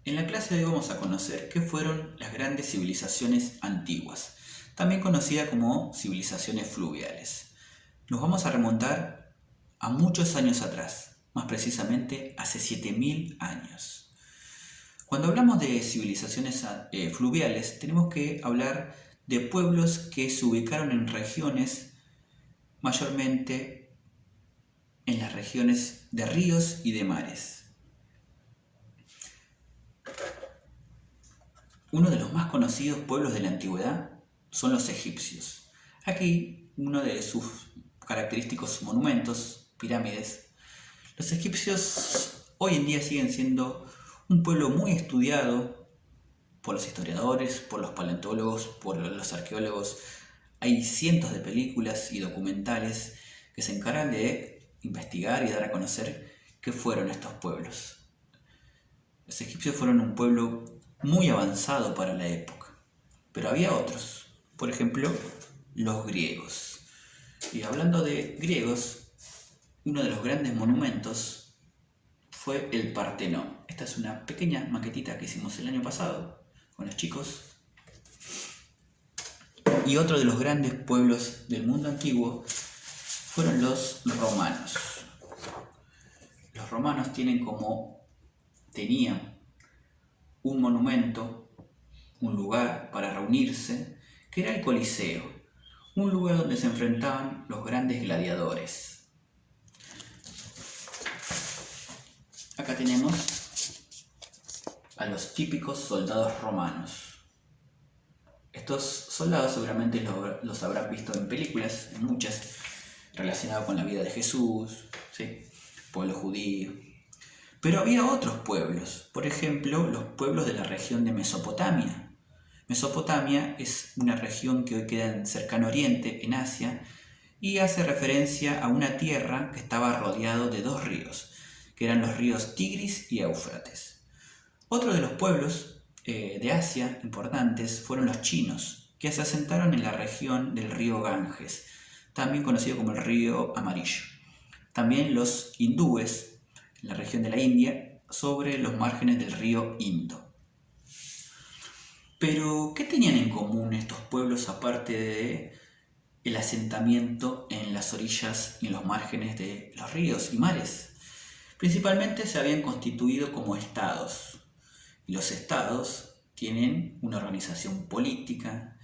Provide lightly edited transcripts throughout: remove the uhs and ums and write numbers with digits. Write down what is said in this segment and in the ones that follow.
En la clase de hoy vamos a conocer qué fueron las grandes civilizaciones antiguas, también conocidas como civilizaciones fluviales. Nos vamos a remontar a muchos años atrás, más precisamente hace 7000 años. Cuando hablamos de civilizaciones fluviales, tenemos que hablar de pueblos que se ubicaron en regiones, mayormente en las regiones de ríos y de mares. Uno de los más conocidos pueblos de la antigüedad son los egipcios. Aquí uno de sus característicos monumentos, pirámides. Los egipcios hoy en día siguen siendo un pueblo muy estudiado por los historiadores, por los paleontólogos, por los arqueólogos. Hay cientos de películas y documentales que se encargan de investigar y dar a conocer qué fueron estos pueblos. Los egipcios fueron un pueblo muy avanzado para la época, pero había otros, por ejemplo, los griegos. Y hablando de griegos, uno de los grandes monumentos fue el Partenón. Esta es una pequeña maquetita que hicimos el año pasado con los chicos. Y otro de los grandes pueblos del mundo antiguo fueron los romanos. Los romanos tenían un monumento, un lugar para reunirse, que era el Coliseo, un lugar donde se enfrentaban los grandes gladiadores. Acá tenemos a los típicos soldados romanos. Estos soldados seguramente los habrán visto en películas, en muchas, relacionadas con la vida de Jesús, ¿sí? Pueblo judío. Pero había otros pueblos, por ejemplo, los pueblos de la región de Mesopotamia. Mesopotamia es una región que hoy queda en cercano oriente, en Asia, y hace referencia a una tierra que estaba rodeado de dos ríos, que eran los ríos Tigris y Éufrates. Otro de los pueblos de Asia importantes fueron los chinos, que se asentaron en la región del río Ganges, también conocido como el río Amarillo. También los hindúes, en la región de la India, sobre los márgenes del río Indo. Pero, ¿qué tenían en común estos pueblos aparte de el asentamiento en las orillas y en los márgenes de los ríos y mares? Principalmente se habían constituido como estados. Y los estados tienen una organización política,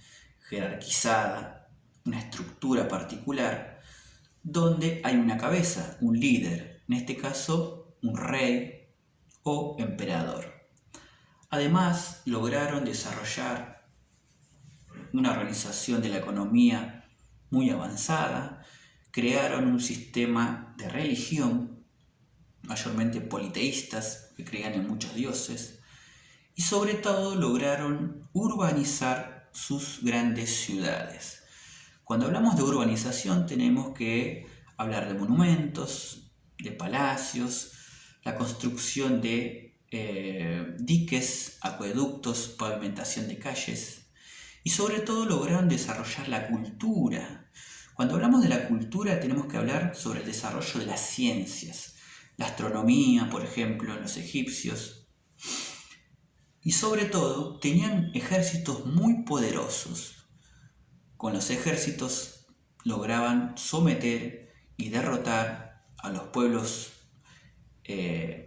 jerarquizada, una estructura particular, donde hay una cabeza, un líder, en este caso un rey o emperador. Además, lograron desarrollar una organización de la economía muy avanzada, crearon un sistema de religión, mayormente politeístas, que creían en muchos dioses, y sobre todo lograron urbanizar sus grandes ciudades. Cuando hablamos de urbanización tenemos que hablar de monumentos, de palacios, la construcción de diques, acueductos, pavimentación de calles, y sobre todo lograron desarrollar la cultura. Cuando hablamos de la cultura tenemos que hablar sobre el desarrollo de las ciencias, la astronomía, por ejemplo, en los egipcios. Y sobre todo, tenían ejércitos muy poderosos. Con los ejércitos lograban someter y derrotar a los pueblos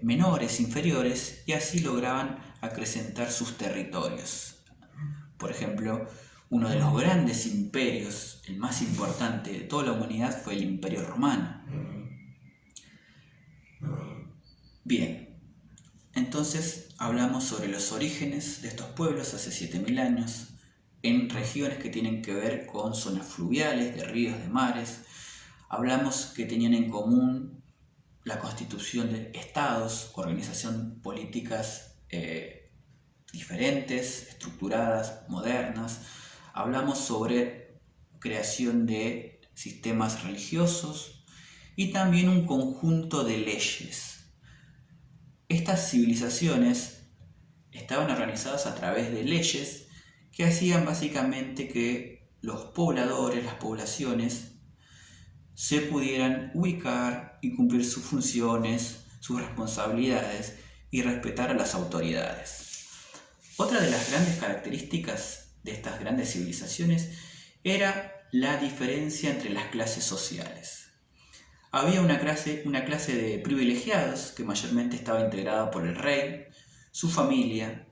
menores, inferiores, y así lograban acrecentar sus territorios. Por ejemplo, uno de los grandes imperios, el más importante de toda la humanidad, fue el Imperio Romano. Bien, entonces hablamos sobre los orígenes de estos pueblos hace 7000 años, en regiones que tienen que ver con zonas fluviales, de ríos, de mares. Hablamos que tenían en común la constitución de estados, organización políticas diferentes, estructuradas, modernas. Hablamos sobre creación de sistemas religiosos y también un conjunto de leyes. Estas civilizaciones estaban organizadas a través de leyes que hacían básicamente que los pobladores, las poblaciones, se pudieran ubicar y cumplir sus funciones, sus responsabilidades, y respetar a las autoridades. Otra de las grandes características de estas grandes civilizaciones era la diferencia entre las clases sociales. Había una clase de privilegiados que mayormente estaba integrada por el rey, su familia,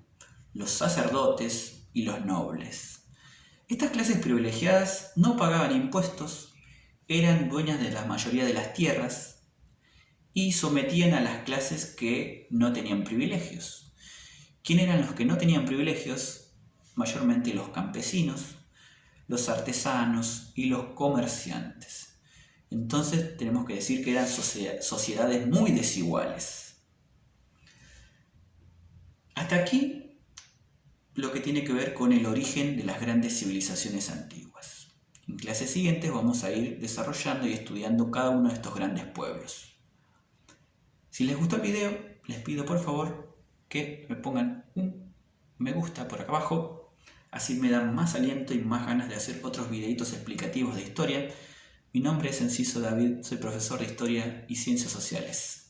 los sacerdotes y los nobles. Estas clases privilegiadas no pagaban impuestos, eran dueñas de la mayoría de las tierras y sometían a las clases que no tenían privilegios. ¿Quién eran los que no tenían privilegios? Mayormente los campesinos, los artesanos y los comerciantes. Entonces tenemos que decir que eran sociedades muy desiguales. Hasta aquí lo que tiene que ver con el origen de las grandes civilizaciones antiguas. En clases siguientes vamos a ir desarrollando y estudiando cada uno de estos grandes pueblos. Si les gustó el video, les pido por favor que me pongan un me gusta por acá abajo, así me dan más aliento y más ganas de hacer otros videitos explicativos de historia. Mi nombre es Enciso David, soy profesor de Historia y Ciencias Sociales.